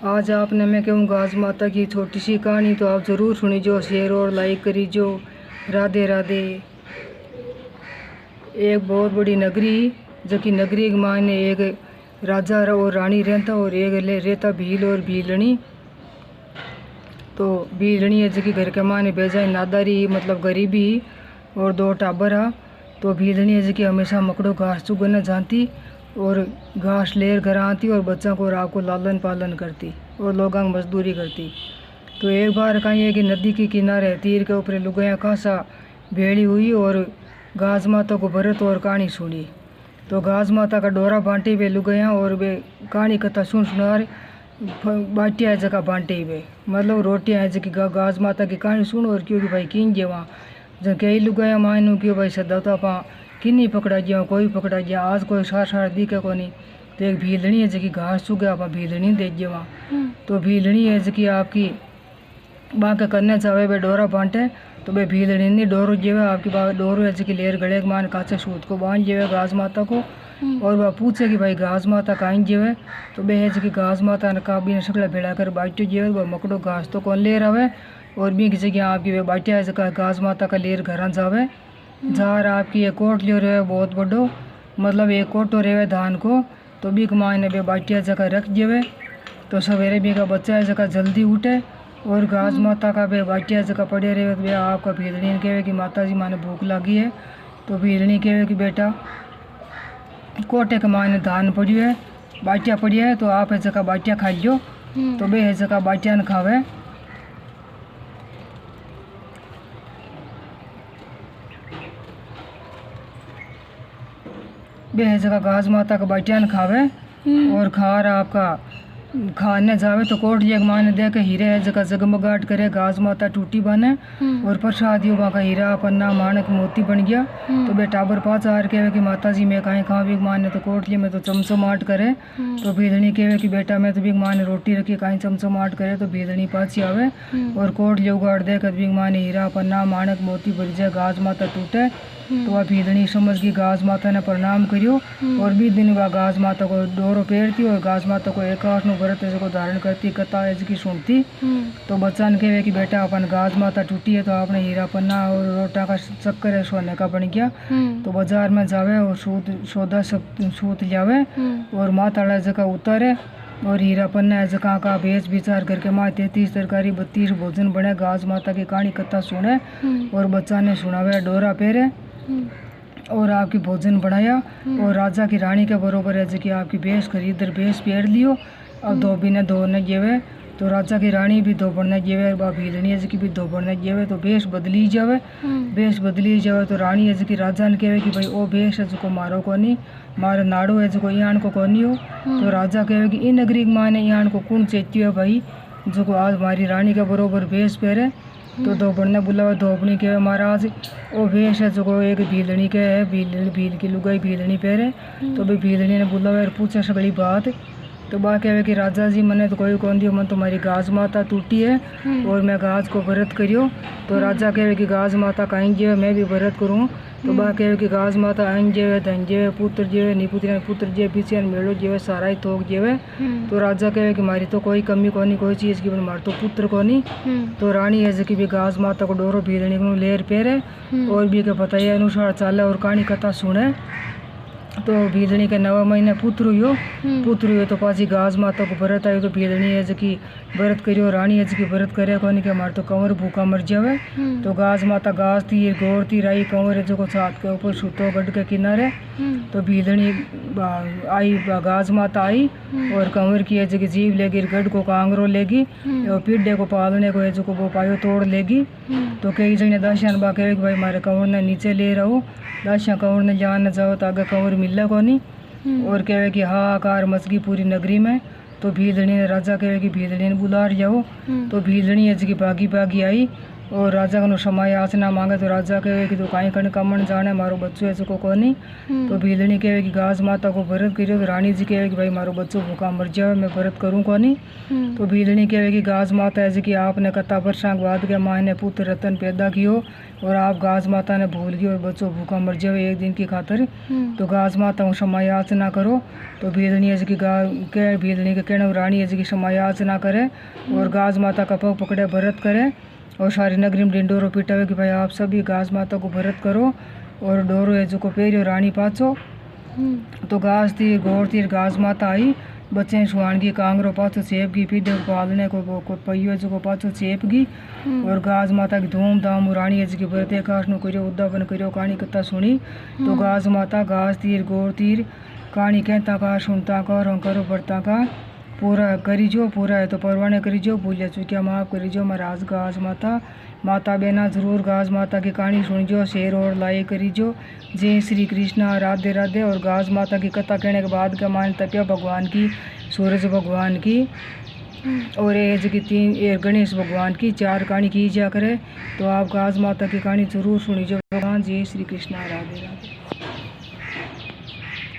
आज आपने मैं कहूँ गाज माता की छोटी सी कहानी तो आप ज़रूर सुनीजो, शेयर और लाइक करीजो। राधे राधे। एक बहुत बड़ी नगरी, जो कि नगरी के मायने एक राजा और रानी रहता और एक रहता भील और भीलनी। तो भीलनी है जो कि घर के मायने बेजा नादारी मतलब गरीबी और दो टाबर है। तो भीलनी है जो कि हमेशा मकड़ो घास चुगने जानती और घास लेर घर आती और बच्चों को रात को लालन पालन करती और लोगों की मजदूरी करती। तो एक बार कहीं है कि नदी के किनारे तीर के ऊपर लुगाया खासा भेड़ी हुई और गाज माता को भरत और कहानी सुनी। तो गाज माता का डोरा बांटे वे लुगाया और वे कहानी कथा सुनार बाटिया जगह बांटे वे मतलब रोटियाँ है जगह गाज माता की कहानी सुन और क्योंकि भाई किन जे वहाँ जब कई लुगाया मायनू क्यों भाई सदा तो आप किन्नी पकड़ा गया कोई पकड़ा गया आज कोई सार दिखे को नहीं। तो एक भीलनी है जबकि घास चुगे आप भीलनी दे गए वहाँ। तो भीलनी है जबकि आपकी बाँके करने चाहे वे डोरा बांटे तो वे भीलनी नहीं डोरो जेवे आपकी डोरो है जबकि लेर गले मान काचे सूत को बांध जेवे घास माता को और वह पूछे कि भाई घास माता कहीं जेवे तो वे है जबकि घास माता ने काबी ने सकला भेड़ा कर बाटो जेवे वह मकड़ो घास तो कौन ले रहे और भी की जगह आपकी वे बाटिया है जगह घास माता का लेर घर जावे जार आपकी एक कोट लियो रहे बहुत बड़ो मतलब एक कोटो रहे धान को। तो बी मायने बे बाटिया जगह रख जेवे तो सवेरे बी का बच्चा है जगह जल्दी उठे और घास माता का बे बाटिया जगह पड़े रहे तो आपका भीलनी कहे कि माता जी माने भूख लगी है। तो भीलनी कहे कि बेटा कोटे के मायने धान पड़ी है बाटिया पड़ी है तो आप है जगह बाटिया खा लियो। तो बे है जगह बाटिया न खावे बे जगह घास माता का बाटियान खावे और खार आपका खाने जावे तो कोट एक माने दे के हीरे है जगह जगमगाट करे घास माता टूटी बने और प्रसाद यो का हीरा पन्ना मानक मोती बन गया। तो बे टाबर पाँच आर कहे कि माता जी मैं कहीं खावी माने तो कोट में तो चमचमाट करे। तो भीलनी कहे कि बेटा मैं तो बिग माने रोटी रखी कहीं चमचमाट करे तो भीलनी पाछी आवे और कोट ले उगाड़ दे कर बिग माने हीरा पन्ना मानक मोती भर जाए घास माता टूटे। तो वह भीलनी समझ गई घास माता ने प्रणाम करियो और भी दिन वह घास माता को डोरो पेरती और घास माता को एकाश नु व्रत को धारण करती कथा की सुनती। तो बच्चा ने कहे कि बेटा अपन घास माता टूटी है तो आपने हीरा पन्ना और रोटा का चक्कर है सोने का बन गया। तो बाजार में जावे और सौदा सूत जावे और माता जगह उतारे और हीरा पन्ना जगह का बेच विचार करके माँ 33 तरकारी 32 भोजन बने घास माता की कहानी कथा सुने और बच्चा ने सुनावे डोरा पेरे और आपकी भोजन बनाया और राजा की रानी के बरोबर है कि आपकी बेस खरीदर बेस पेड़ लियो। अब धोबी ने धोने जेवे तो राजा की रानी भी धोबड़ने जेवे और भीलनी है कि भी धोबड़ने जेवे तो बेस बदली जावे तो रानी है कि राजा ने कहे कि भाई ओ बेस है जो मारो को नहीं मारे नाड़ो है जो यहाँ को कोनी हो। तो राजा कहे कि इन नगरी माने यहाँ को कौन चेत्यो है भाई जो आज हमारी रानी के बरोबर बेस पहरे। तो धोबड़ ने बुलावा धोबनी के महाराज ओ भेष है जो एक भीलनी के है भील की लुगाई भीलनी पहरे। तो भी भीलनी ने बुलावा और पूछा सगली बात। तो बा कहे कि राजा जी मने तो कोई कौन दियो मन तुम्हारी घास माता टूटी है और मैं घास को व्रत करियो। तो राजा कहे कि घास माता कहीं जे मैं भी व्रत करूँ। तो बा कहे कि घास माता आइन जेवे धन जेवे पुत्र जेवे निपुत्र पुत्र जेवे पीछे मेड़ो जेवे सारा ही थोक जेवे। तो राजा कहे कि मारी तो कोई कमी कोनी कोई चीज़ की मार तो पुत्र कोनी। तो रानी है कि भी घास माता को डोरो भीलनी को लेर पेरे और भी के बताए अनुसार चाले और कहानी कथा सुने। तो भीलनी के 9 महीने पुत्र हुई तो पाची घास माता को व्रत आयो। तो भीलनी है कि व्रत करियो रानी है कि व्रत करे कोनी के मार तो कंवर भूखा मर जावे। तो घास माता घास थी गोरती राई कंवर है जो छात के ऊपर सुतो गढ़ के किनारे। तो भीलनी आई घास माता आई और कंवर की है जो जीव लेगी गढ़ को कांगरो लेगी और पीढ़े को पालने को है जो वो पायो तोड़ लेगी। तो कई जने दाशियान बा कहे कि भाई मारे कंवर ने नीचे ले रहो दाशिया कंवर ने जान जाओ तो आगे कंवर मिले को नहीं और कहे कि हाहाकार मच गई पूरी नगरी में। तो भीलनी ने राजा कहे कि भीलनी ने बुला जाओ। तो भीलनी है जी भागी आई और राजा का समय याचना मांगे तो राजा कहे कि तू काई कण कमण जाने मारो बच्चो है को कोनी। तो भीलनी कहे कि गाज माता को व्रत करियो। तो रानी जी कहे कि भाई मारो बच्चो भूखा मर जाए मैं व्रत करूँ कोनी। तो भीलनी कहे कि गाज माता है जी कि आपने कथा वर्षांग बाद के माँ ने पुत्र रतन पैदा कियो और आप गाज माता ने भूल गई और बच्चो भूखा मर जाए एक दिन की खातर। तो गाज माता को क्षमा याचना करो। तो भीलनी है जी की भीलनी के कहने रानी है जी की क्षमा याचना करे और गाज माता का पग पकड़े व्रत करे और सारी नगरी में डिंडोरो पिटावे कि भाई आप सभी गाज माता को व्रत करो और डोरो है जो को पेरियो रानी पाचो। तो गाज तीर घोड़ तीर गाज माता आई बच्चे सुहानगी कांगरो पाछो चेप गई पीढ़े पालने को पहियो जो को पाछो चेप गई और गाज माता की धूमधाम रानी है जी की व्रत एकाश नो करियो उद्यापन करियो कहानी कथा सुनी। तो गाज माता गाज तीर घोड़ तीर कहानी कहता का सुनता का और करो पड़ता का पूरा करीजो पूरा है तो परवाने करीजो भूलिया चुकिया माफ करीजो महाराज गाज माता माता बहना जरूर गाज माता की कहानी सुनजो शेर और लाई करीजो। जय श्री कृष्णा राधे राधे। और गाज माता की कथा कहने के बाद का मान तपिया भगवान की सूरज भगवान की और एज की तीन गणेश भगवान की 4 कहानी की जा करे। तो आप गाज माता की कहानी जरूर सुनीजो भगवान। जय श्री कृष्णा राधे राधे।